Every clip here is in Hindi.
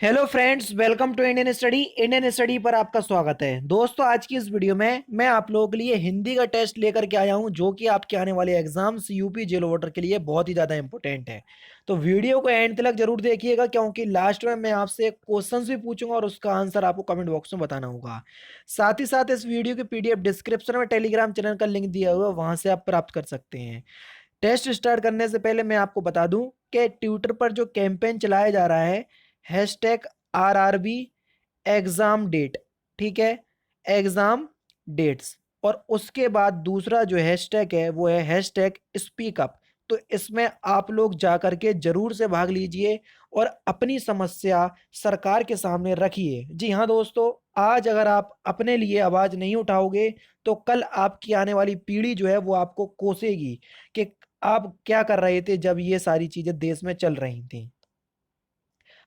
Hello friends, welcome to Indian study पर आपका स्वागत है। दोस्तों, आज की इस वीडियो में मैं आप लोगों के लिए हिंदी का टेस्ट लेकर के आया हूं, जो कि आपके आने वाले एग्जाम्स यूपी जेल वोटर के लिए बहुत ही ज़्यादा इंपॉर्टेंट है। तो वीडियो को एंड तक जरूर देखिएगा, क्योंकि लास्ट में मैं आपसे क्वेश्चंस भी पूछूंगा और उसका आंसर आपको कमेंट बॉक्स में बताना होगा। साथ ही साथ इस वीडियो की पीडीएफ डिस्क्रिप्शन में टेलीग्राम चैनल का लिंक दिया हुआ है, वहां से आप प्राप्त कर सकते हैं। टेस्ट स्टार्ट करने से पहले मैं आपको बता दूं कि ट्विटर पर जो कैंपेन चलाया जा रहा है, हैशटैग RRB एग्जाम डेट, ठीक है, एग्जाम डेट्स, और उसके बाद दूसरा जो हैशटैग है वो है हैशटैग स्पीक अप। तो इसमें आप लोग जा करके जरूर से भाग लीजिए और अपनी समस्या सरकार के सामने रखिए। जी हाँ दोस्तों, आज अगर आप अपने लिए आवाज नहीं उठाओगे तो कल आपकी आने वाली पीढ़ी जो है वो आपको कोसेगी कि आप क्या कर रहे थे जब ये सारी चीजें देश में चल रही थी।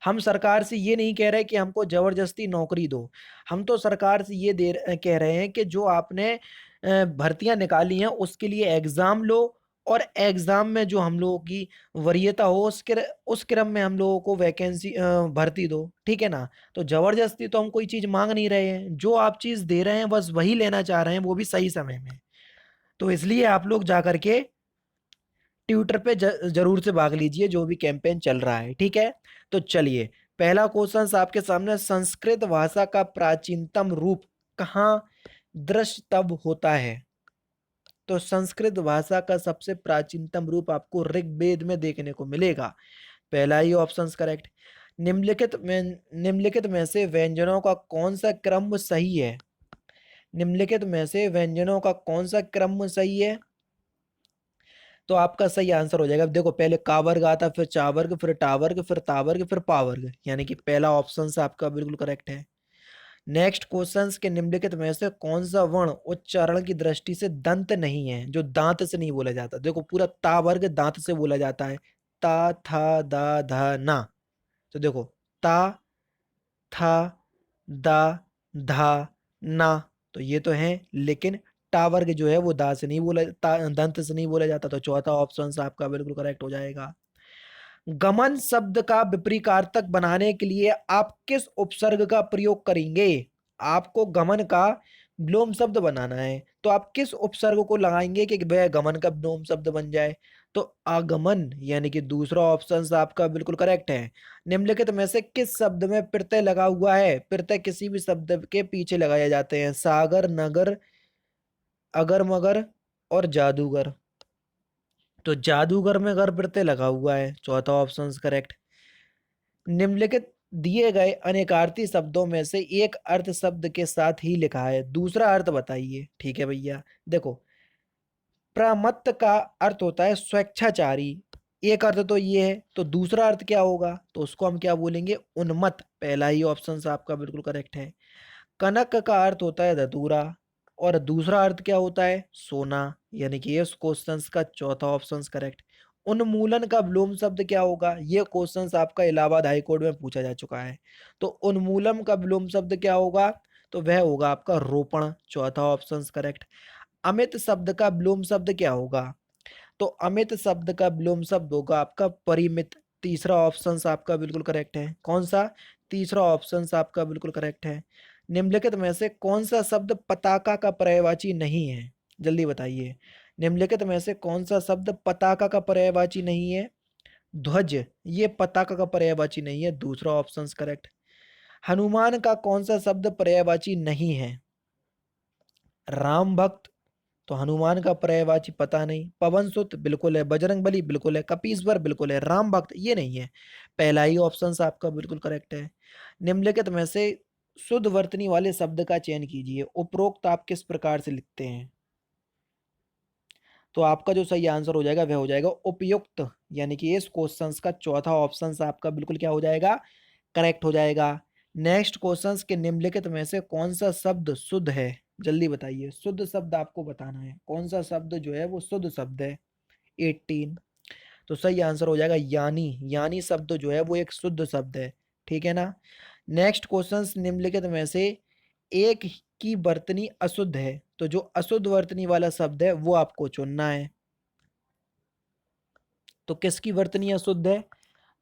हम सरकार से ये नहीं कह रहे कि हमको जबरदस्ती नौकरी दो। हम तो सरकार से ये कह रहे हैं कि जो आपने भर्तियां निकाली हैं उसके लिए एग्जाम लो, और एग्जाम में जो हम लोगों की वरीयता हो उस क्रम में हम लोगों को वैकेंसी भर्ती दो, ठीक है ना। तो जबरदस्ती तो हम कोई चीज मांग नहीं रहे हैं, जो आप चीज दे रहे हैं बस वही लेना चाह रहे हैं, वो भी सही समय में। तो इसलिए आप लोग जा करके ट्विटर पे जरूर से भाग लीजिए, जो भी कैंपेन चल रहा है, ठीक है। तो चलिए, पहला क्वेश्चन आपके सामने, संस्कृत भाषा का प्राचीनतम रूप कहाँ दृश्य तब होता है? तो संस्कृत भाषा का सबसे प्राचीनतम रूप आपको ऋग्वेद में देखने को मिलेगा। पहला ही ऑप्शन करेक्ट। निम्नलिखित में से व्यंजनों का कौन सा क्रम सही है? निम्नलिखित में से व्यंजनों का कौन सा क्रम सही है? तो आपका सही आंसर हो जाएगा, देखो, पहले का वर्ग आता, फिर चा वर्ग, फिर टा वर्ग, फिर ता वर्ग, फिर पा वर्ग, यानी कि पहला ऑप्शन से आपका बिल्कुल करेक्ट है। नेक्स्ट क्वेश्चन के निम्नलिखित में से कौन सा वर्ण उच्चारण की दृष्टि से दंत नहीं है, जो दांत से नहीं बोला जाता? देखो, पूरा ता वर्ग दांत से बोला जाता है, ता था दा धा ना। तो देखो, ता था दा धा ना, तो ये तो है, लेकिन टावर्ग जो है वो दा से नहीं बोला, दंत से नहीं बोला जाता। तो चौथा ऑप्शन आपका बिल्कुल करेक्ट हो जाएगा। गमन शब्द का विपरीतार्थक बनाने के लिए आप किस उपसर्ग का प्रयोग करेंगे? आपको गमन का विलोम शब्द बनाना है, तो आप किस उपसर्ग को लगाएंगे कि वह गमन का विलोम शब्द बन जाए? तो आगमन, यानी कि दूसरा ऑप्शन आपका बिल्कुल करेक्ट है। निम्नलिखित में से किस शब्द में प्रत्यय लगा हुआ है? प्रत्यय किसी भी शब्द के पीछे लगाए जाते हैं, सागर, नगर, अगर, मगर और जादूगर। तो जादूगर में गर प्रत्यय लगा हुआ है, चौथा ऑप्शन करेक्ट। निम्नलिखित दिए गए अनेकार्थी शब्दों में से एक अर्थ शब्द के साथ ही लिखा है, दूसरा अर्थ बताइए। ठीक है भैया, देखो, प्रमत्त का अर्थ होता है स्वेच्छाचारी, एक अर्थ तो ये है, तो दूसरा अर्थ क्या होगा? तो उसको हम क्या बोलेंगे? उन्मत्त। पहला ही ऑप्शन आपका बिल्कुल करेक्ट है। कनक का अर्थ होता है धतूरा, और दूसरा अर्थ क्या होता है? सोना, यानी कि इस क्वेश्चन का चौथा ऑप्शन करेक्ट। उन्मूलन का विलोम शब्द क्या होगा? ये क्वेश्चन आपका इलाहाबाद हाई कोर्ट में पूछा जा चुका है। तो उन्मूलन का विलोम शब्द क्या होगा? तो वह होगा आपका रोपण, चौथा ऑप्शन करेक्ट। अमित शब्द का विलोम शब्द क्या होगा? तो अमित शब्द का विलोम शब्द होगा आपका परिमित, तीसरा ऑप्शन आपका बिल्कुल करेक्ट है। कौन सा? तीसरा ऑप्शन आपका बिल्कुल करेक्ट है। निम्नलिखित में से कौन सा शब्द पताका का पर्यायवाची नहीं है? जल्दी बताइए। निम्नलिखित में से कौन सा शब्द पताका का पर्यायवाची नहीं है? ध्वज, ये पताका का पर्यायवाची नहीं है, दूसरा ऑप्शन करेक्ट। हनुमान का कौन सा शब्द पर्यायवाची नहीं है? राम भक्त, तो हनुमान का पर्यायवाची पता नहीं। पवन सुत बिल्कुल है, बजरंग बली बिल्कुल है, कपीश्वर बिल्कुल है, राम भक्त ये नहीं है। पहला ही ऑप्शन आपका बिल्कुल करेक्ट है। निम्नलिखित में से शुद्ध वर्तनी वाले शब्द का चयन कीजिए, उपरोक्त आप किस प्रकार से लिखते हैं? तो आपका जो सही आंसर हो जाएगा वह हो जाएगा उपयुक्त, यानी कि इस क्वेश्चन का चौथा ऑप्शन आपका बिल्कुल क्या हो जाएगा? करेक्ट हो जाएगा। नेक्स्ट क्वेश्चन के निम्नलिखित में से कौन सा शब्द शुद्ध है? जल्दी बताइए, शुद्ध शब्द आपको बताना है, कौन सा शब्द जो है वो शुद्ध शब्द है? 18। तो सही आंसर हो जाएगा यानी, यानी शब्द जो है वो एक शुद्ध शब्द है, ठीक है ना। नेक्स्ट क्वेश्चन, निम्नलिखित में से एक की वर्तनी अशुद्ध है, तो जो अशुद्ध वर्तनी वाला शब्द है वो आपको चुनना है। तो किसकी वर्तनी अशुद्ध है?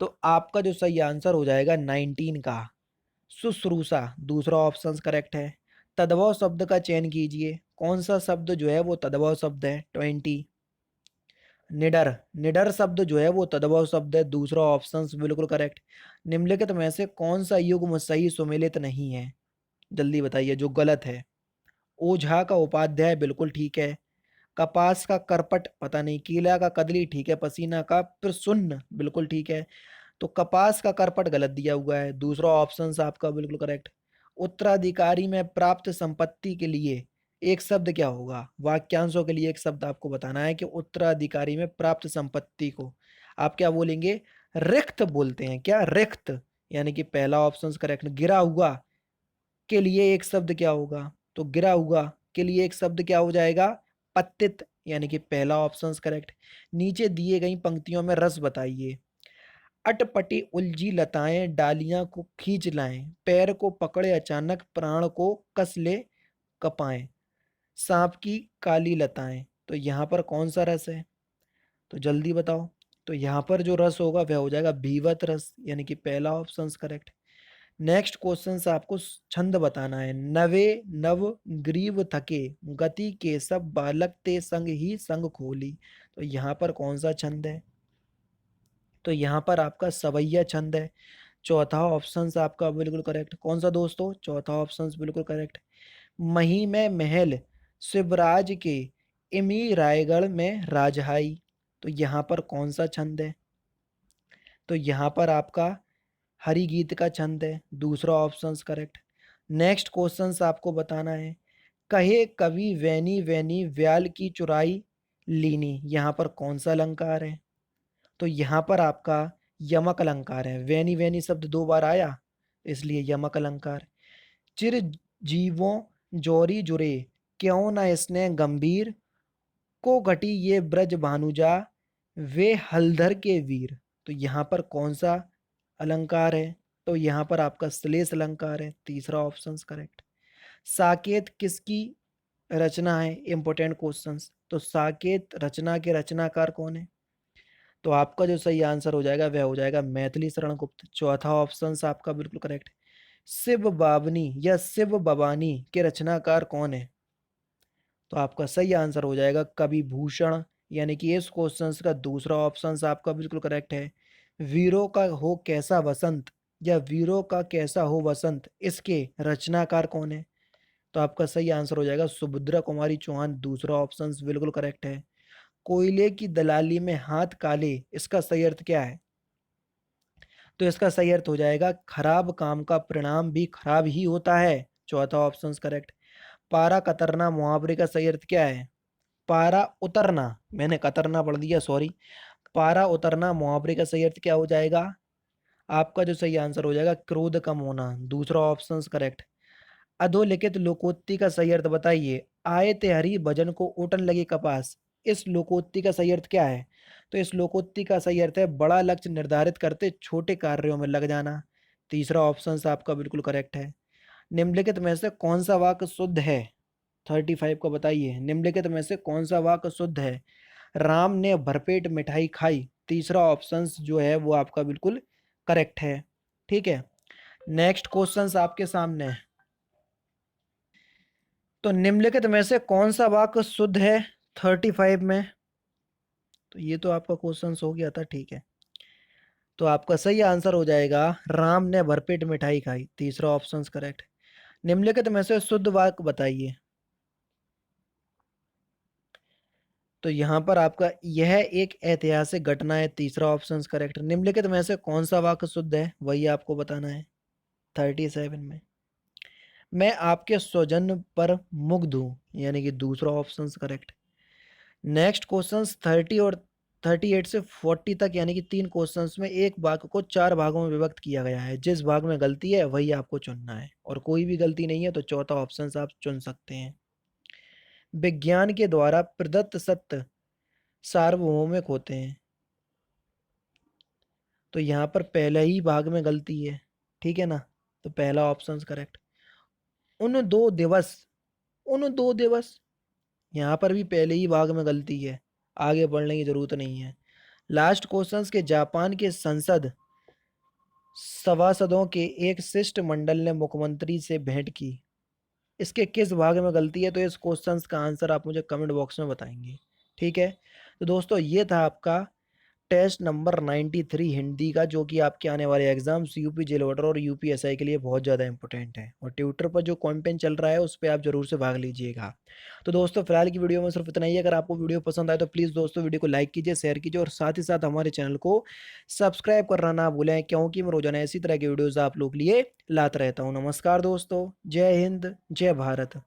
तो आपका जो सही आंसर हो जाएगा 19 का शुश्रूषा, दूसरा ऑप्शन करेक्ट है। तद्भव शब्द का चयन कीजिए, कौन सा शब्द जो है वो तद्भव शब्द है? 20। निडर, निडर शब्द जो है वो तद्भव शब्द है, दूसरा ऑप्शन बिल्कुल करेक्ट। निम्नलिखित में से कौन सा युग्म सही सुमेलित नहीं है? जल्दी बताइए जो गलत है। ओझा का उपाध्याय बिल्कुल ठीक है। कपास का करपट पता नहीं, कीला का कदली ठीक है, पसीना का प्रसुन्न बिल्कुल ठीक है। तो कपास का करपट गलत दिया हुआ है, दूसरा ऑप्शन आपका बिल्कुल करेक्ट। उत्तराधिकारी में प्राप्त संपत्ति के लिए एक शब्द क्या होगा? वाक्यांशों के लिए एक शब्द आपको बताना है कि उत्तराधिकारी में प्राप्त संपत्ति को आप क्या बोलेंगे? रिक्त बोलते हैं क्या? रिक्त, यानी कि पहला ऑप्शन करेक्ट। गिरा हुआ के लिए एक शब्द क्या होगा? तो गिरा हुआ के लिए एक शब्द क्या हो जाएगा? पतित, यानी कि पहला ऑप्शन करेक्ट। नीचे दिए गई पंक्तियों में रस बताइए। अटपटी उलझी लताएं डालियां को खींच लाएं, पैर को पकड़े अचानक प्राण को कस ले कपाएं, सांप की काली लताएं। तो यहाँ पर कौन सा रस है? तो जल्दी बताओ। तो यहाँ पर जो रस होगा वह हो जाएगा भीवत रस, यानी कि पहला ऑप्शन करेक्ट। नेक्स्ट क्वेश्चन से आपको छंद बताना है। नवे नव ग्रीव थके, गति के सब बालक ते संग ही संग खोली। तो यहाँ पर कौन सा छंद है? तो यहाँ पर आपका सवैया छंद है, चौथा ऑप्शन आपका बिल्कुल करेक्ट। कौन सा दोस्तों? चौथा ऑप्शन बिल्कुल करेक्ट। मही में महल शिवराज के, इमी रायगढ़ में राजहाई। तो यहाँ पर कौन सा छंद है? तो यहाँ पर आपका हरि गीत का छंद है, दूसरा ऑप्शन करेक्ट। नेक्स्ट क्वेश्चन आपको बताना है। कहे कवि वैनी वैनी व्याल की चुराई लीनी, यहाँ पर कौन सा अलंकार है? तो यहाँ पर आपका यमक अलंकार है। वैनी वैनी शब्द दो बार आया, इसलिए यमक अलंकार। चिर जीवों जोरी जुरे, क्यों न स्नेह गंभीर, को घटी ये ब्रज भानुजा, वे हलधर के वीर। तो यहाँ पर कौन सा अलंकार है? तो यहाँ पर आपका श्लेष अलंकार है, तीसरा ऑप्शन करेक्ट। साकेत किसकी रचना है? Important questions. तो साकेत रचना के रचनाकार कौन है? तो आपका जो सही आंसर हो जाएगा वह हो जाएगा मैथिली शरण गुप्त, चौथा ऑप्शन आपका बिल्कुल करेक्ट। शिव बाबनी या शिव बबानी के रचनाकार कौन है? तो आपका सही आंसर हो जाएगा कवि भूषण, यानी कि इस क्वेश्चन का दूसरा ऑप्शन आपका बिल्कुल करेक्ट है। वीरों का हो कैसा वसंत या वीरों का कैसा हो वसंत, इसके रचनाकार कौन है? तो आपका सही आंसर हो जाएगा सुभद्रा कुमारी चौहान, दूसरा ऑप्शन बिल्कुल करेक्ट है। कोयले की दलाली में हाथ काले, इसका सही अर्थ क्या है? तो इसका सही अर्थ हो जाएगा खराब काम का परिणाम भी खराब ही होता है, चौथा ऑप्शन करेक्ट। पारा कतरना मुहावरे का सही अर्थ क्या है? पारा उतरना, मैंने कतरना पढ़ दिया, सॉरी। पारा उतरना मुहावरे का सही अर्थ क्या हो जाएगा? आपका जो सही आंसर हो जाएगा क्रोध कम होना, दूसरा ऑप्शन करेक्ट। अधोलिखित लोकोक्ति का सही अर्थ बताइए। आए ते हरि भजन को ओटन लगे कपास, इस लोकोक्ति का सही अर्थ क्या है? तो इस लोकोक्ति का सही अर्थ है बड़ा लक्ष्य निर्धारित करते छोटे कार्यों में लग जाना, तीसरा ऑप्शन आपका बिल्कुल करेक्ट है। निम्नलिखित में से कौन सा वाक्य शुद्ध है? 35 को बताइए, निम्नलिखित में से कौन सा वाक्य शुद्ध है? राम ने भरपेट मिठाई खाई, तीसरा ऑप्शन जो है वो आपका बिल्कुल करेक्ट है। ठीक है, नेक्स्ट क्वेश्चन आपके सामने है। तो निम्नलिखित में से कौन सा वाक्य शुद्ध है 35 में? तो ये तो आपका क्वेश्चन हो गया था, ठीक है। तो आपका सही आंसर हो जाएगा राम ने भरपेट मिठाई खाई, तीसरा ऑप्शन करेक्ट। निम्नलिखित में से शुद्ध वाक्य बताइए। तो यहाँ पर आपका यह एक ऐतिहासिक घटना है, तीसरा ऑप्शन करेक्ट। निम्नलिखित में से कौन सा वाक्य शुद्ध है वही आपको बताना है 37 में। मैं आपके सौजन्य पर मुग्ध हूँ, यानी कि दूसरा ऑप्शन करेक्ट। नेक्स्ट क्वेश्चंस 30 और 38 से 40 तक, यानी कि तीन क्वेश्चंस में एक वाक्य को चार भागों में विभक्त किया गया है। जिस भाग में गलती है वही आपको चुनना है, और कोई भी गलती नहीं है तो चौथा ऑप्शन आप चुन सकते हैं। विज्ञान के द्वारा प्रदत्त सत्य सार्वभौमिक होते हैं, तो यहाँ पर पहले ही भाग में गलती है, ठीक है ना। तो पहला ऑप्शन करेक्ट। उन दो दिवस, उन दो दिवस, यहाँ पर भी पहले ही भाग में गलती है, आगे बढ़ने की जरूरत नहीं है। लास्ट क्वेश्चंस के जापान के संसद सभासदों के एक शिष्टमंडल ने मुख्यमंत्री से भेंट की। इसके किस भाग में गलती है? तो इस क्वेश्चन का आंसर आप मुझे कमेंट बॉक्स में बताएंगे। ठीक है, तो दोस्तों ये था आपका टेस्ट नंबर 93 हिंदी का, जो कि आपके आने वाले एग्जाम्स यूपी जेल ऑर्डर और यूपीएसआई के लिए बहुत ज़्यादा इंपॉर्टेंट है। और ट्विटर पर जो कंटेंट चल रहा है उस पर आप जरूर से भाग लीजिएगा। तो दोस्तों फिलहाल की वीडियो में सिर्फ इतना ही है। अगर आपको वीडियो पसंद आए तो प्लीज़ दोस्तों वीडियो को लाइक कीजिए, शेयर कीजिए और साथ ही साथ हमारे चैनल को सब्सक्राइब करना ना भूलें, क्योंकि मैं रोजाना इसी तरह की वीडियोज़ आप लोग लिए लाता रहता हूँ। नमस्कार दोस्तों, जय हिंद, जय भारत।